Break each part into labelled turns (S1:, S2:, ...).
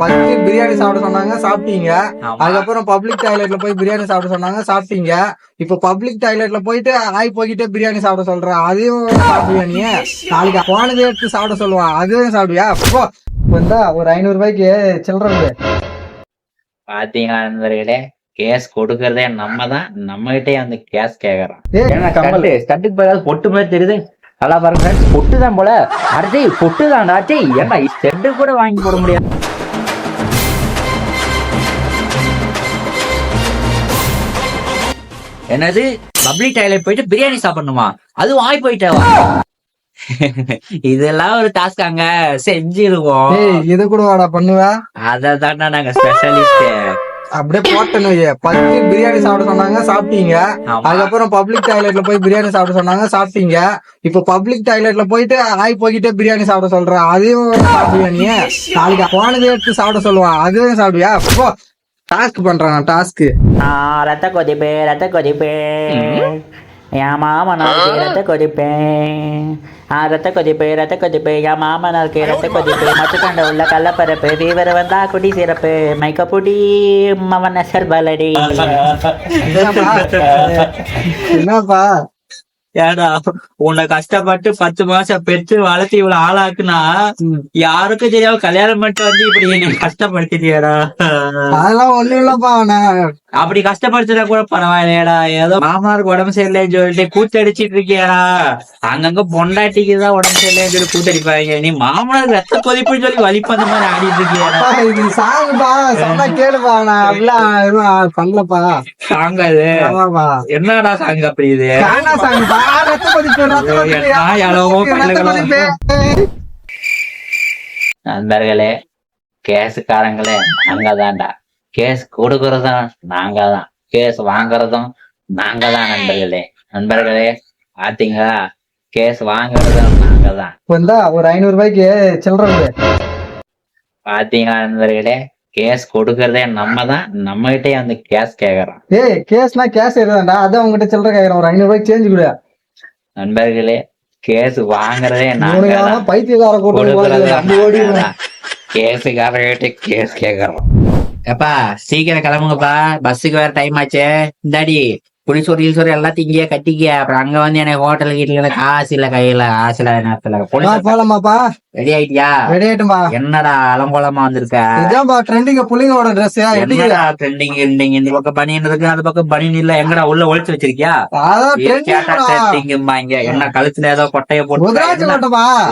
S1: First biryani சாப்பிட சொன்னாங்க, சாப்பிட்டீங்க. அதுக்கப்புறம் பப்ளிக் டாய்லெட்ல போய் பிரியாணி சாப்பிட சொன்னாங்க, சாப்பிட்டீங்க. இப்ப பப்ளிக் டாய்லெட்ல போயிட்டு ஆய் போய்கிட்டே பிரியாணி சாப்பிட சொல்ற, அதையும் சாப்பிடுவியா நீ? நாளைக்கு போனதே எடுத்து சாப்பிட சொல்லுவான், அதுவும் சாப்பிடுவியா? வந்தா ஒரு 500 ரூபாய்க்கு சில்லற
S2: பாத்தீங்களா நண்பர்களே, கேஸ் கொடுக்கறதே நம்ம தான், நம்ம கிட்டே வந்து கேஸ் கேக்குறோம்.
S3: ஏன்னா கம்மல் ஸ்டட்டுக்கு போய் பொட்டு மாதிரி தெரியுது. நல்லா பாருங்க, பொட்டு தான் போல. அடே பொட்டு தான்டா. ஏன்னா ஸ்டட்டு கூட வாங்கி போட முடியாது. என்னது பப்ளிக் டாய்லெட் போயிட்டு பிரியாணி சாப்பிடணுமா? அதுவும் ஆய் போயிட்டேவா? இதெல்லாம் ஒரு டாஸ்காங்க, செஞ்சிருவோம்.
S1: இது கூட வாடா பண்ணுவ.
S2: அததான்டா நாங்க ஸ்பெஷலிஸ்ட்.
S1: அப்படியே போட்டேன்னு ஃபர்ஸ்ட் பிரியாணி சாப்பிட சொன்னாங்க, சாப்பிட்டீங்க. அதுக்கப்புறம் பப்ளிக் டாய்லெட்ல போய் பிரியாணி சாப்பிட சொன்னாங்க, சாப்பிட்டீங்க. இப்ப பப்ளிக் டாய்லெட்ல போயிட்டு ஆய் போய்கிட்டே பிரியாணி சாப்பிட சொல்ற, அதையும் சாப்பிடுவியா நீ? நாளைக்கு போனதே எடுத்து சாப்பிட சொல்லுவான், அதுவும் சாப்பிடுவியா? டாஸ்க் பண்றான் டாஸ்க்.
S3: ரத்த கொதிப்பே என் மாமனாருக்கு ரத்த கொதிப்பேன். ரத்த கொதிப்பு என் மாமனாருக்கு ரத்த கொதிப்பு. மத்துக்கண்ட உள்ள கள்ளப்பரப்பு வீவர் வந்தா குடி சிறப்பு மைக்க புடி மவன சர்பலடி.
S1: என்னப்பா
S2: ஏடா உன்னை கஷ்டப்பட்டு 10 மாசம் பெற்று வளர்த்து இவ்வளவு ஆளாக்குனா யாருக்கும் தெரியாம கல்யாணம் பண்ணிட்டு வந்து இப்படி என்ன கஷ்டப்படுத்திட்டியாடா?
S1: அதெல்லாம் ஒண்ணும் இல்லப்பா.
S2: அப்படி கஷ்டப்படுத்தினா கூட பரவாயில்லையடா. ஏதோ மாமனாருக்கு உடம்பு சரியில்லைன்னு சொல்லிட்டு கூத்தடிச்சிட்டு இருக்கியாடா. அங்கங்க பொண்டாட்டிக்குதான் உடம்பு சரியில்லைன்னு சொல்லி கூத்தடிப்பாங்க. நீ மாமனாருக்கு ரத்த கொதிப்புன்னு சொல்லி வலிப்பந்த மாதிரி ஆடிட்டு இருக்கியாடா.
S1: இது சாங்குப்பா, சொன்னா கேளுப்பா. நான் அப்படிலாம் எதுவும் பண்ணலப்பா.
S2: சாங்காது என்னடா சாங்? அப்படி இது
S1: சாங்குப்பா.
S2: நண்பர்களே, கேஸுக்காரங்களே அங்கதான்டா. கேஸ் கொடுக்கறதும் நாங்க தான், கேஸ் வாங்குறதும் நாங்க தான். நண்பர்களே பாத்தீங்களா, கேஸ் வாங்குறதும் நாங்க தான்.
S1: வந்தா ஒரு 500 ரூபாய்க்கு சில்லற
S2: பாத்தீங்களா நண்பர்களே, கேஸ் கொடுக்கறதே நம்ம தான், நம்ம கிட்டே வந்து கேஸ் கேக்குறோம்.
S1: கேஸ்னா கேஸ் எழுதாண்டா, அதான் உங்ககிட்ட சில்லற கேக்குறோம். ஒரு 500 ரூபாய்க்கு சேஞ்ச் கொடு.
S2: நண்பர்களே, கேஸ் வாங்குறதே நாங்க தான்,
S1: பைத்தியக்கார கூட்டம்.
S2: கேஸுக்காரர்கிட்ட கேஸ் கேக்குறோம். எப்பா சீக்கிரம் கிளம்புங்கப்பா, பஸ்ஸுக்கு வேற டைம் ஆச்சு. இந்தாடி புளிசோறு ஈசோறு எல்லாத்தையும் இங்கேயே கட்டிக்க. அப்புறம் அங்க வந்து எனக்கு ஹோட்டல் கீட்டல காசு இல்ல, கையில காசு இல்ல நேரத்துல.
S1: போலாமாப்பா?
S2: ரெடி ஆயிட்டியா?
S1: ரெடி ஆயிட்டும்பா.
S2: என்னடா அலங்கோலமா வந்திருக்க?
S1: இதான்பா ட்ரெண்டிங் புள்ளிங்கோட ட்ரெஸ்.
S2: என்னடா ட்ரெண்டிங் இந்த பக்கம் பனியன் இருக்கு, அந்த பக்கம் பனியன் இல்ல. எங்கடா உள்ள ஒழிச்சு வச்சிருக்கியா? என்ன கழுத்துல ஏதோ கொட்டைய போட்டு?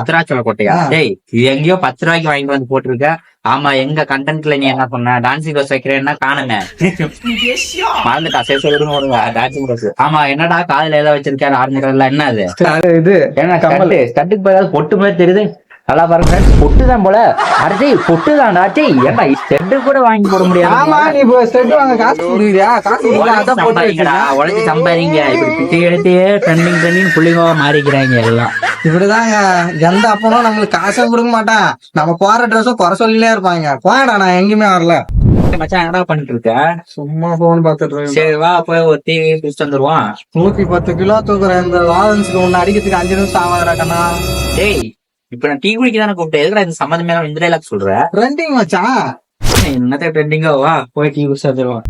S2: உத்தராட்சல கொட்டையா? டேய் இது எங்கேயோ 10 ரூபாய்க்கு வாங்கிட்டு வந்து போட்டிருக்க. ஆமா, எங்க கண்டென்ட்ல நீ என்ன சொன்ன? டான்சிங் ரோஸ் வைக்கிறேன்னா காணுமே, மறந்துட்டா. சரி சொல்லுங்க டான்சிங் ரோஸ். ஆமா, என்னடா காதுல ஏதோ வச்சிருக்கா ஆரஞ்சு கலர்ல? என்ன அது?
S3: இது என்ன கம்மல் ஸ்டட்டுக்கு போய் பொட்டு மாதிரி தெரியுது. நல்லா பாருங்க, பொட்டு தான் போல. அடே பொட்டு தான்டா. ஏன்னா ஸ்டட்டு கூட வாங்கி போட முடியாது.
S1: ஆமா, நீ ஸ்டெட் வாங்க காசு கொடுக்குறியா? காசு
S2: உழைச்சு சம்பாதிங்க. இப்படி பிச்சை எடுத்து ட்ரெண்டிங் புள்ளிங்கோ மாறிக்கிறாங்க எல்லாம்.
S1: இப்படிதாங்க எந்த அப்பனும் நம்மளுக்கு காசும் கொடுக்க மாட்டான். நம்ம போற ட்ரெஸ்ஸும் குறை சொல்லிலே இருப்பாங்க. போயடா, நான் எங்கேயுமே வரல.
S2: மச்சான் என்னடா பண்ணிட்டு இருக்க?
S1: சும்மா போன் பாத்துட்டு.
S2: சரி வா, போய் ஒரு டிவி பிடிச்சிட்டு வந்துருவான்.
S1: 110 கிலோ தூக்குற இந்த லாரன்ஸ்க்கு ஒண்ணு அடிக்கிறதுக்கு 5 நிமிஷம் ஆகாதா கண்ணா?
S2: டேய் இப்ப நான் டீ குடிக்க தானே கூப்பிட்டேன். எதுக்குடா இந்த சம்மந்தமே இந்த டைலாக் சொல்ற?
S1: ட்ரெண்டிங் மச்சான்.
S2: என்னத்த ட்ரெண்டிங்கா? வா போய் டீ குடிச்சு வந்துருவான்.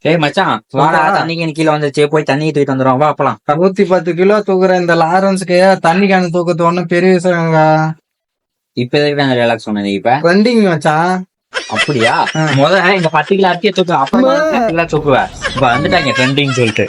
S2: ஏய் மச்சான் வாடா, தண்ணிக்கு கீழே வந்துச்சு, போய் தண்ணி தூக்கிட்டு வந்துருவோம். வா போலாம்.
S1: 110 கிலோ தூக்குற இந்த லாரன்ஸ்க்கு தண்ணி கேன் தூக்கத்து ஒண்ணும் பெரிய விஷயங்க.
S2: இப்ப எதுக்கு அந்த டைலாக் சொன்னது? இப்ப
S1: ட்ரெண்டிங் மச்சான்.
S2: அப்படியா? முதல்ல இந்த 10 கிலோ அரிசியை தூக்கு, அப்புறம் 10 கிலோ தூக்குவேன். இப்ப வந்துட்டாங்க ட்ரெண்டிங் சொல்லிட்டு.